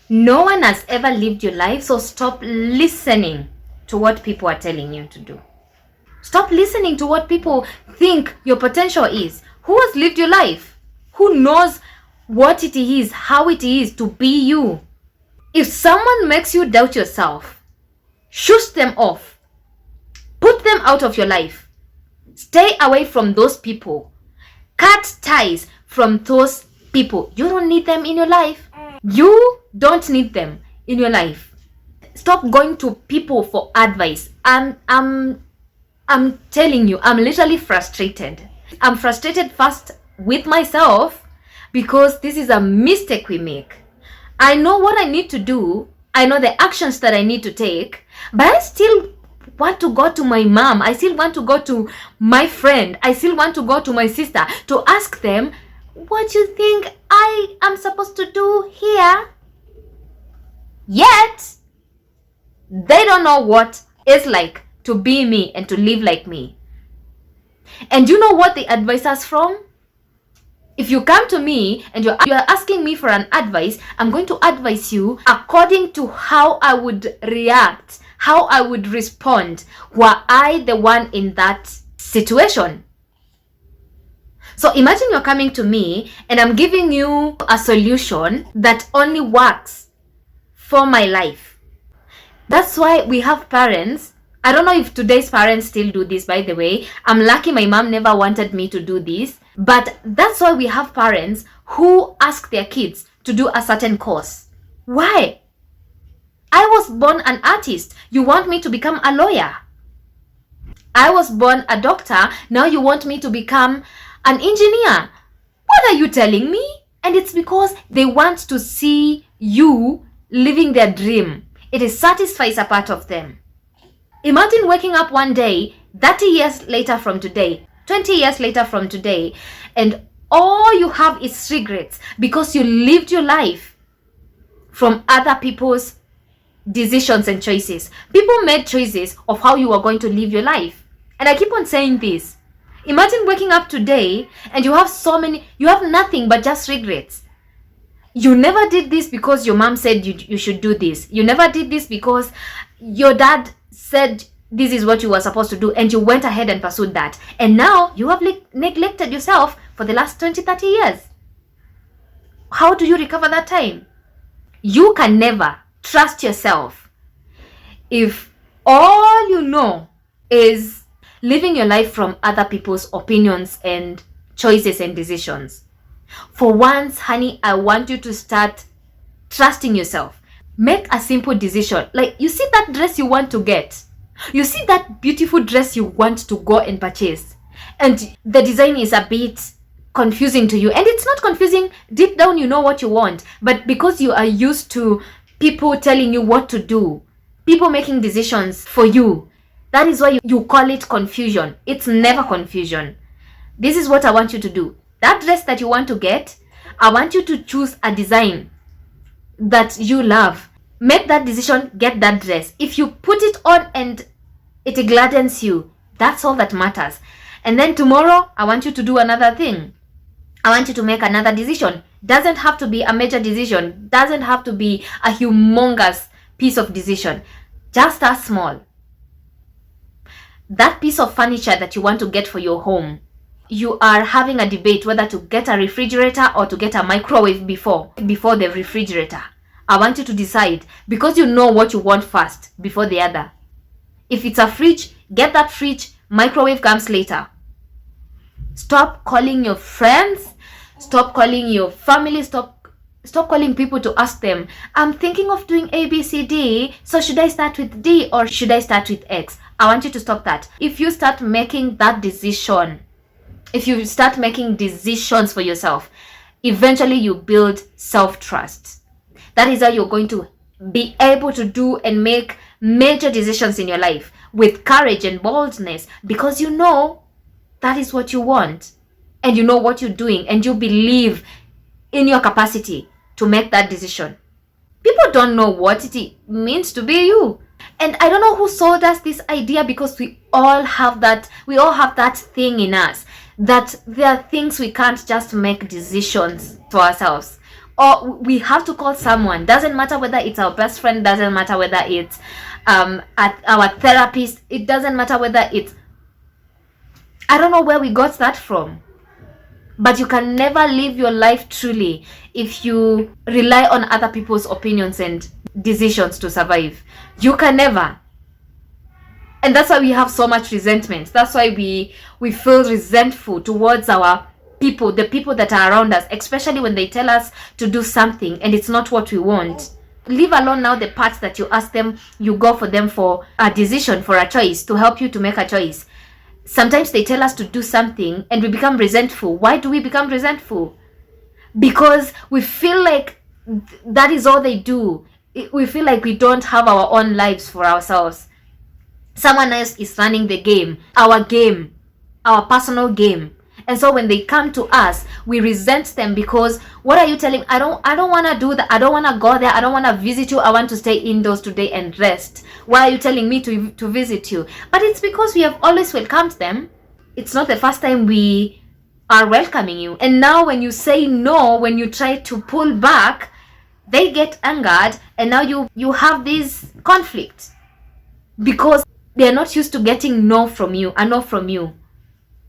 No one has ever lived your life, so stop listening to what people are telling you to do. Stop listening to what people think your potential is. Who has lived your life? Who knows what it is, how it is to be you? If someone makes you doubt yourself, shush them off. Put them out of your life. Stay away from those people. Cut ties from those people. You don't need them in your life. You don't need them in your life. Stop going to people for advice. I'm telling you, I'm literally frustrated. I'm frustrated first with myself because this is a mistake we make. I know what I need to do. I know the actions that I need to take, but I still want to go to my mom. I still want to go to my friend. I still want to go to my sister to ask them, what you think I am supposed to do here? Yet, they don't know what it's like to be me and to live like me. And you know what they advise us from? If you come to me and you're asking me for an advice, I'm going to advise you according to how I would react, how I would respond were I the one in that situation. So imagine you're coming to me and I'm giving you a solution that only works for my life. That's why we have parents. I don't know if today's parents still do this, by the way. I'm lucky my mom never wanted me to do this. But that's why we have parents who ask their kids to do a certain course. Why? I was born an artist. You want me to become a lawyer? I was born a doctor. Now you want me to become an engineer? What are you telling me? And it's because they want to see you living their dream. It satisfies a part of them. Imagine waking up one day, 30 years later from today, 20 years later from today, and all you have is regrets because you lived your life from other people's decisions and choices. People made choices of how you are going to live your life. And I keep on saying this. Imagine waking up today and you have nothing but just regrets. You never did this because your mom said you should do this. You never did this because your dad said this is what you were supposed to do and you went ahead and pursued that. And now you have neglected yourself for the last 20, 30 years. How do you recover that time? You can never trust yourself if all you know is living your life from other people's opinions and choices and decisions. For once, honey, I want you to start trusting yourself. Make a simple decision. Like, you see that dress you want to get. You see that beautiful dress you want to go and purchase. And the design is a bit confusing to you. And it's not confusing. Deep down, you know what you want. But because you are used to people telling you what to do, people making decisions for you, that is why you call it confusion. It's never confusion. This is what I want you to do. That dress that you want to get, I want you to choose a design that you love. Make that decision, get that dress. If you put it on and it gladdens you, that's all that matters. And then tomorrow, I want you to do another thing. I want you to make another decision. Doesn't have to be a major decision. Doesn't have to be a humongous piece of decision. Just a small. That piece of furniture that you want to get for your home, you are having a debate whether to get a refrigerator or to get a microwave before the refrigerator. I want you to decide because you know what you want first before the other. If it's a fridge, get that fridge. Microwave comes later. Stop calling your friends. Stop calling your family. Stop calling people to ask them, I'm thinking of doing A, B, C, D. So should I start with D or should I start with X? I want you to stop that. If you start making that decision, if you start making decisions for yourself, eventually you build self-trust. That is how you're going to be able to do and make major decisions in your life with courage and boldness because you know that is what you want and you know what you're doing and you believe in your capacity to make that decision. People don't know what it means to be you. And I don't know who sold us this idea because we all have that thing in us that there are things we can't just make decisions for ourselves. or we have to call someone. Doesn't matter whether it's our best friend, doesn't matter whether it's at our therapist, it doesn't matter whether it's, I don't know where we got that from. But you can never live your life truly if you rely on other people's opinions and decisions to survive. You can never. And that's why we have so much resentment. That's why we feel resentful towards our people, the people that are around us, especially when they tell us to do something and it's not what we want. Leave alone now the parts that you ask them, you go for them for a decision, for a choice, to help you to make a choice. Sometimes they tell us to do something and we become resentful. Why do we become resentful? Because we feel like that is all they do. We feel like we don't have our own lives for ourselves. Someone else is running the game, our personal game. And so when they come to us, we resent them because, what are you telling? I don't want to do that. I don't want to go there. I don't want to visit you. I want to stay indoors today and rest. Why are you telling me to visit you? But it's because we have always welcomed them. It's not the first time we are welcoming you. And now when you say no, when you try to pull back, they get angered, and now you have this conflict because they are not used to getting no from you, a no from you.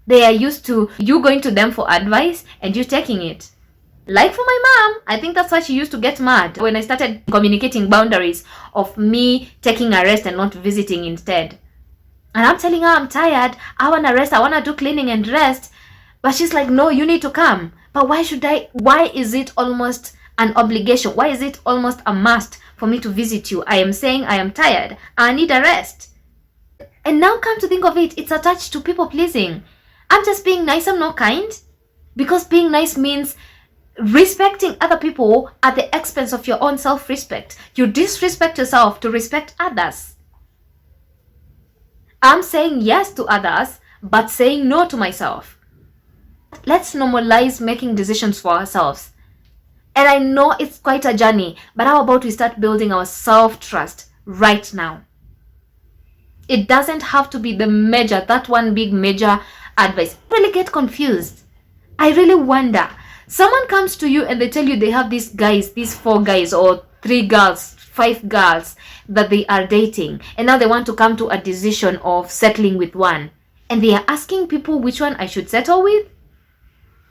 They are used to you going to them for advice and you taking it. Like for my mom, I think that's why she used to get mad when I started communicating boundaries of me taking a rest and not visiting instead. And I'm telling her I'm tired, I want to rest, I want to do cleaning and rest. But she's like, no, you need to come. But why should I? Why is it almost an obligation? Why is it almost a must for me to visit you? I am saying I am tired, I need a rest. And now come to think of it, it's attached to people pleasing. I'm just being nice, I'm not kind. Because being nice means respecting other people at the expense of your own self-respect. You disrespect yourself to respect others. I'm saying yes to others, but saying no to myself. Let's normalize making decisions for ourselves. And I know it's quite a journey, but how about we start building our self-trust right now? It doesn't have to be that one big major advice. I really get confused. I really wonder. Someone comes to you and they tell you they have these 4 guys or 3 girls, 5 girls that they are dating, and now they want to come to a decision of settling with one, and they are asking people which one I should settle with.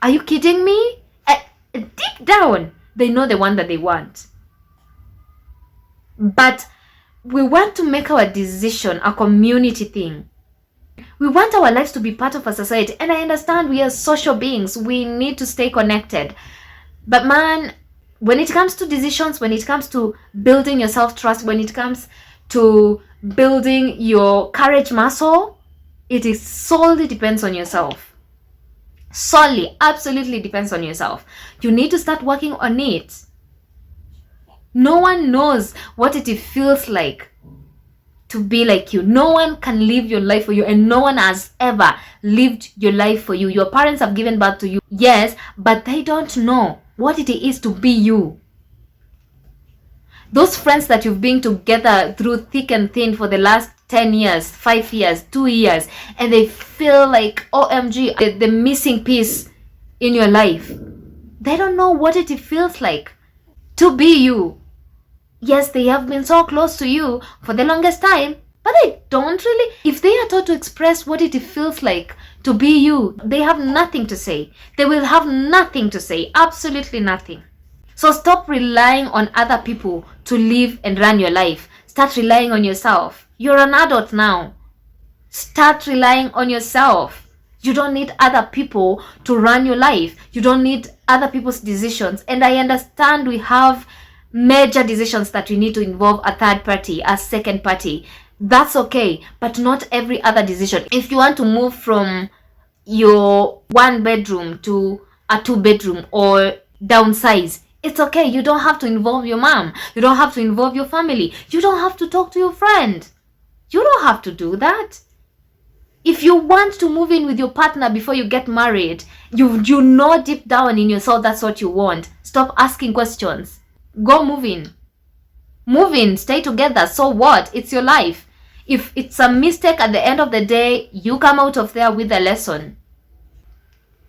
Are you kidding me? Deep down, they know the one that they want. But we want to make our decision a community thing. We want our lives to be part of a society, and I understand we are social beings. We need to stay connected. But man, when it comes to decisions, when it comes to building your self-trust, when it comes to building your courage muscle, it is solely depends on yourself. Solely, absolutely depends on yourself. You need to start working on it. No one knows what it feels like to be like you. No one can live your life for you, and no one has ever lived your life for you. Your parents have given birth to you, yes, but they don't know what it is to be you. Those friends that you've been together through thick and thin for the last 10 years, 5 years, 2 years, and they feel like, OMG, the missing piece in your life. They don't know what it feels like to be you. Yes, they have been so close to you for the longest time, but they don't really. If they are taught to express what it feels like to be you, they have nothing to say. They will have nothing to say, absolutely nothing. So stop relying on other people to live and run your life. Start relying on yourself. You're an adult now. Start relying on yourself. You don't need other people to run your life. You don't need other people's decisions. And I understand we have major decisions that we need to involve a third party, a second party. That's okay, but not every other decision. If you want to move from your 1 bedroom to a 2 bedroom or downsize, it's okay. You don't have to involve your mom. You don't have to involve your family. You don't have to talk to your friend. You don't have to do that. If you want to move in with your partner before you get married, you know deep down in your soul that's what you want. Stop asking questions. Go move in. Move in, stay together. So what? It's your life. If it's a mistake at the end of the day, you come out of there with a lesson.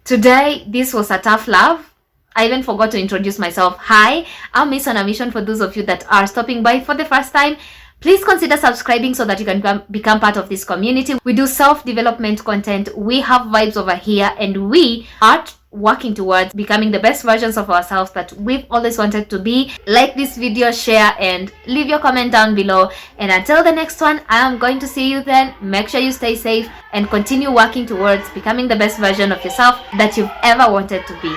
Today, this was a tough love. I even forgot to introduce myself. Hi, I'm Miss on a Mission. For those of you that are stopping by for the first time, please consider subscribing so that you can become part of this community. We do self-development content. We have vibes over here, and we are working towards becoming the best versions of ourselves that we've always wanted to be. Like this video, share, and leave your comment down below. And until the next one, I am going to see you then. Make sure you stay safe and continue working towards becoming the best version of yourself that you've ever wanted to be.